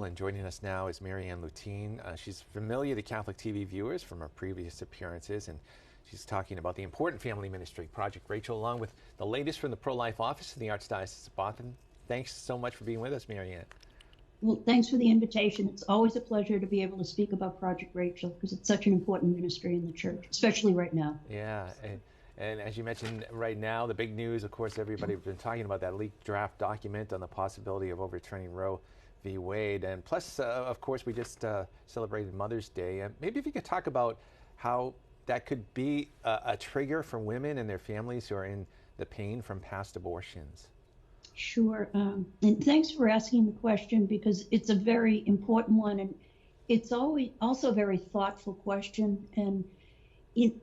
And joining us now is Marianne Luthin. She's familiar to Catholic TV viewers from her previous appearances, and she's talking about the important family ministry, Project Rachel, along with the latest from the pro-life office in the Archdiocese of Boston. Thanks so much for being with us, Marianne. Well, thanks for the invitation. It's always a pleasure to be able to speak about Project Rachel because it's such an important ministry in the church, especially right now. Yeah, and as you mentioned, right now, the big news, of course, everybody's been talking about that leaked draft document on the possibility of overturning Roe v. Wade. And plus, of course, we just celebrated Mother's Day. And maybe if you could talk about how that could be a trigger for women and their families who are in the pain from past abortions. Sure. And thanks for asking the question because it's a very important one. And it's always also a very thoughtful question. And,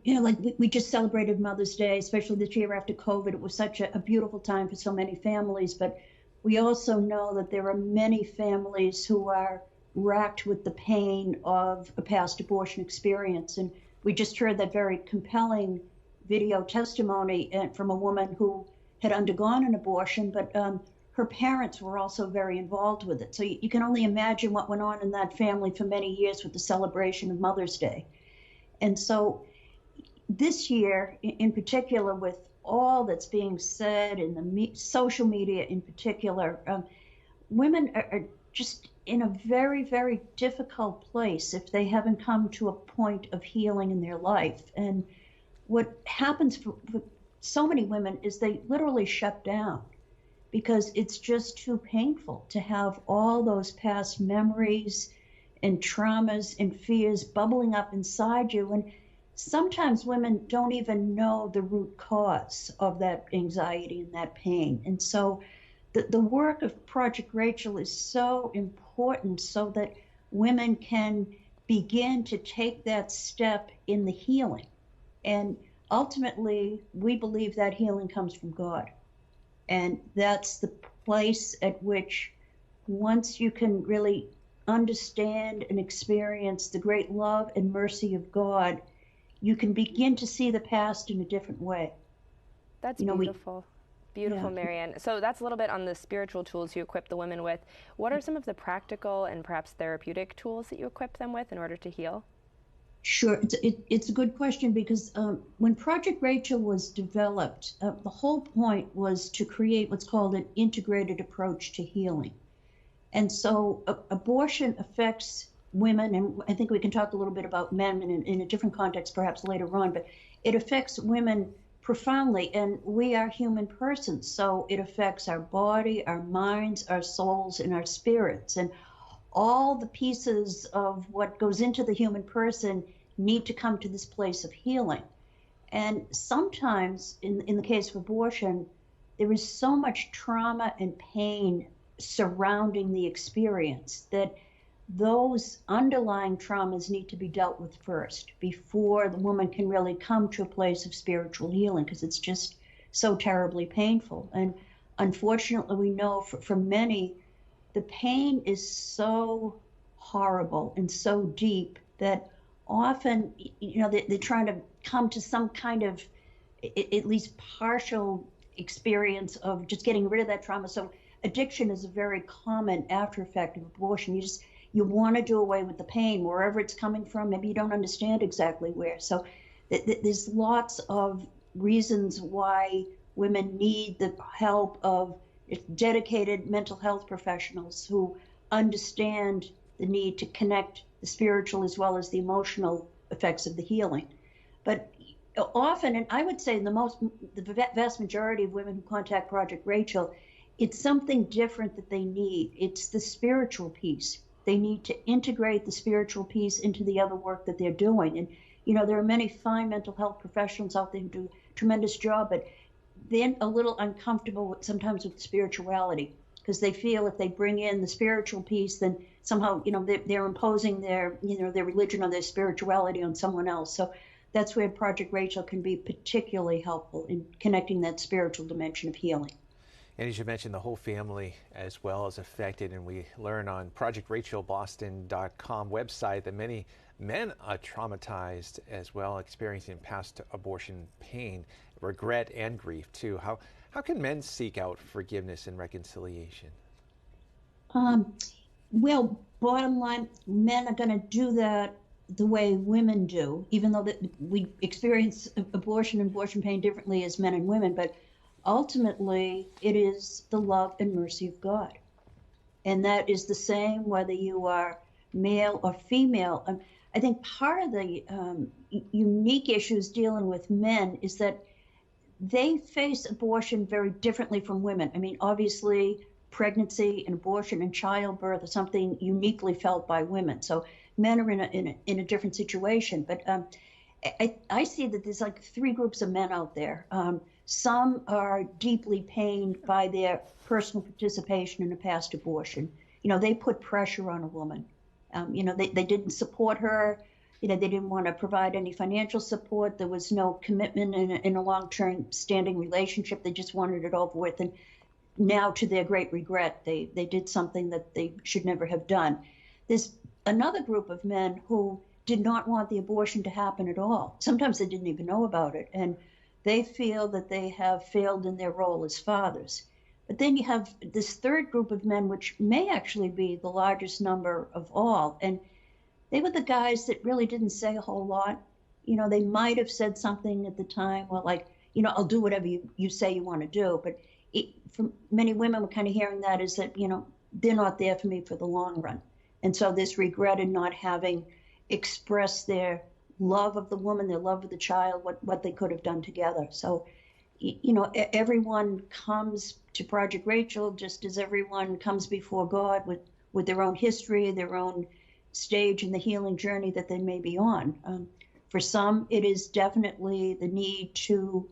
like we just celebrated Mother's Day, especially this year after COVID. It was such a beautiful time for so many families. But we also know that there are many families who are racked with the pain of a past abortion experience. And we just heard that very compelling video testimony from a woman who had undergone an abortion, but her parents were also very involved with it. So you can only imagine what went on in that family for many years with the celebration of Mother's Day. And so this year, in particular, with all that's being said in the social media in particular, women are just in a very, very difficult place if they haven't come to a point of healing in their life. And what happens for so many women is they literally shut down because it's just too painful to have all those past memories and traumas and fears bubbling up inside you. And sometimes women don't even know the root cause of that anxiety and that pain. And so the work of Project Rachel is so important so that women can begin to take that step in the healing. And ultimately, we believe that healing comes from God. And that's the place at which once you can really understand and experience the great love and mercy of God, you can begin to see the past in a different way. That's beautiful. Beautiful, yeah. Marianne. So that's a little bit on the spiritual tools you equip the women with. What are some of the practical and perhaps therapeutic tools that you equip them with in order to heal? Sure. It's a good question because when Project Rachel was developed, the whole point was to create what's called an integrated approach to healing. And so abortion affects women, and I think we can talk a little bit about men in a different context perhaps later on, but it affects women profoundly, and we are human persons, so it affects our body, our minds, our souls, and our spirits. And all the pieces of what goes into the human person need to come to this place of healing. And sometimes, in the case of abortion, there is so much trauma and pain surrounding the experience that those underlying traumas need to be dealt with first before the woman can really come to a place of spiritual healing, because it's just so terribly painful. And unfortunately, we know for many, the pain is so horrible and so deep that often, they're trying to come to some kind of at least partial experience of just getting rid of that trauma. So addiction is a very common after effect of abortion. You want to do away with the pain wherever it's coming from. Maybe you don't understand exactly where. So there's lots of reasons why women need the help of dedicated mental health professionals who understand the need to connect the spiritual as well as the emotional effects of the healing. But often, and I would say the vast majority of women who contact Project Rachel, it's something different that they need. It's the spiritual piece. They need to integrate the spiritual piece into the other work that they're doing. And, there are many fine mental health professionals out there who do a tremendous job, but they're a little uncomfortable sometimes with spirituality because they feel if they bring in the spiritual piece, then somehow, they're imposing their religion or their spirituality on someone else. So that's where Project Rachel can be particularly helpful in connecting that spiritual dimension of healing. And as you mentioned, the whole family as well is affected, and we learn on projectrachelboston.com website that many men are traumatized as well, experiencing past abortion pain, regret, and grief too. How can men seek out forgiveness and reconciliation? Well, bottom line, men are going to do that the way women do, even though that we experience abortion and abortion pain differently as men and women. But ultimately, it is the love and mercy of God. And that is the same whether you are male or female. I think part of the unique issues dealing with men is that they face abortion very differently from women. I mean, obviously, pregnancy and abortion and childbirth are something uniquely felt by women. So men are in a different situation. But I see that there's like three groups of men out there. Some are deeply pained by their personal participation in a past abortion. You know, they put pressure on a woman. You know, they didn't support her. You know, they didn't want to provide any financial support. There was no commitment in a long-term standing relationship. They just wanted it over with. And now, to their great regret, they did something that they should never have done. There's another group of men who did not want the abortion to happen at all. Sometimes they didn't even know about it. And they feel that they have failed in their role as fathers. But then you have this third group of men, which may actually be the largest number of all. And they were the guys that really didn't say a whole lot. You know, they might have said something at the time, well, like, you know, I'll do whatever you say you want to do. But for many women were kind of hearing that is that, you know, they're not there for me for the long run. And so this regret in not having expressed their love of the woman, their love of the child, what they could have done together. So, you know, everyone comes to Project Rachel just as everyone comes before God with their own history, their own stage in the healing journey that they may be on. For some, it is definitely the need to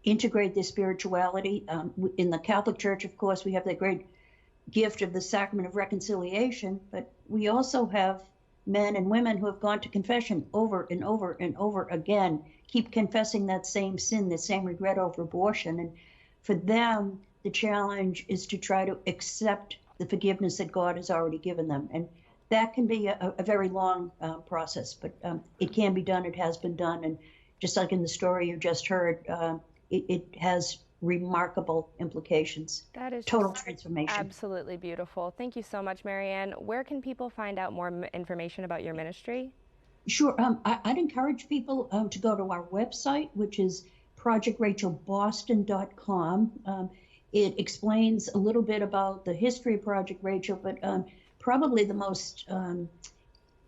integrate their spirituality. In the Catholic Church, of course, we have the great gift of the sacrament of reconciliation, but we also have men and women who have gone to confession over and over and over again, keep confessing that same sin, the same regret over abortion. And for them, the challenge is to try to accept the forgiveness that God has already given them. And that can be a very long process, but it can be done. It has been done. And just like in the story you just heard, it has remarkable implications. That is total transformation. Absolutely beautiful. Thank you so much, Marianne. Where can people find out more information about your ministry? Sure. I'd encourage people to go to our website, which is projectrachelboston.com. It explains a little bit about the history of Project Rachel, but probably the most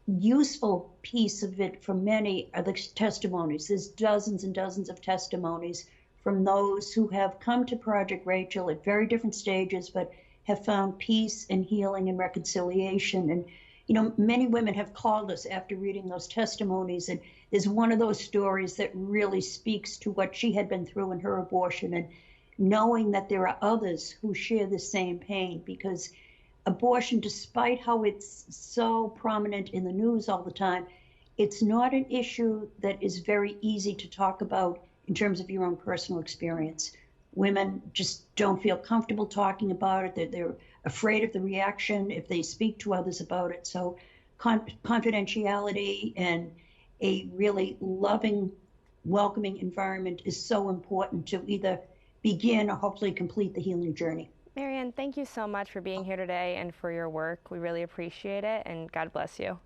useful piece of it for many are the testimonies. There's dozens and dozens of testimonies from those who have come to Project Rachel at very different stages, but have found peace and healing and reconciliation. And, you know, many women have called us after reading those testimonies. And there's one of those stories that really speaks to what she had been through in her abortion, and knowing that there are others who share the same pain, because abortion, despite how it's so prominent in the news all the time, it's not an issue that is very easy to talk about in terms of your own personal experience. Women just don't feel comfortable talking about it. They're afraid of the reaction if they speak to others about it. So confidentiality and a really loving, welcoming environment is so important to either begin or hopefully complete the healing journey. Marianne, thank you so much for being here today and for your work. We really appreciate it, and God bless you.